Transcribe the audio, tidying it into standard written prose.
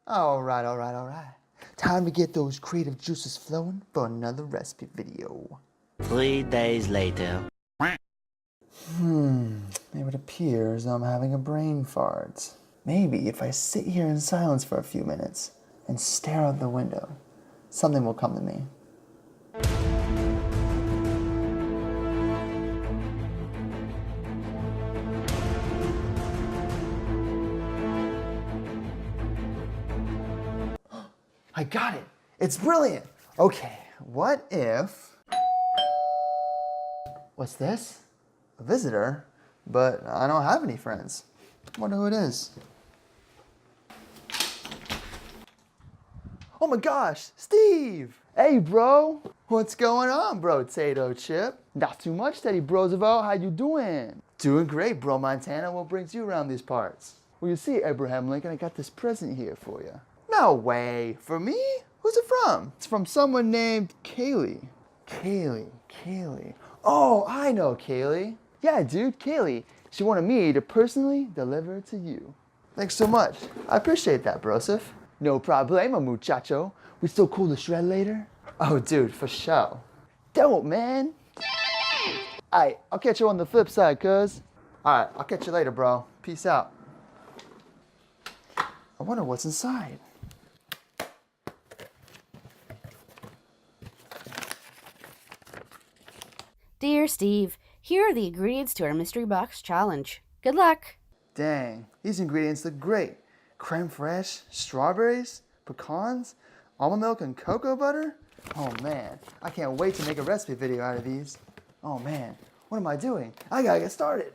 All right. Time to get those creative juices flowing for another recipe video. 3 days later. It appears I'm having a brain fart. Maybe if I sit here in silence for a few minutes and stare out the window, something will come to me. I got it! It's brilliant! Okay, what if... What's this? A visitor? But I don't have any friends. Wonder who it is. Oh my gosh, Steve! Hey, bro! What's going on, bro, Tato Chip? Not too much, Teddy Roosevelt. How you doing? Doing great, bro, Montana. What brings you around these parts? Well, you see, Abraham Lincoln, I got this present here for you. No way. For me? Who's it from? It's from someone named Kaile. Kaile. Oh, I know Kaile. Yeah, dude, Kaile. She wanted me to personally deliver it to you. Thanks so much. I appreciate that, brosif. No problema, muchacho. We still cool to shred later? Oh, dude, for sure. Dope, man. Alright, I'll catch you on the flip side, cuz. Alright, I'll catch you later, bro. Peace out. I wonder what's inside. Dear Steve, here are the ingredients to our mystery box challenge. Good luck! Dang, these ingredients look great. Crème fraîche, strawberries, pecans, almond milk, and cocoa butter? Oh man, I can't wait to make a recipe video out of these. Oh man, what am I doing? I gotta get started.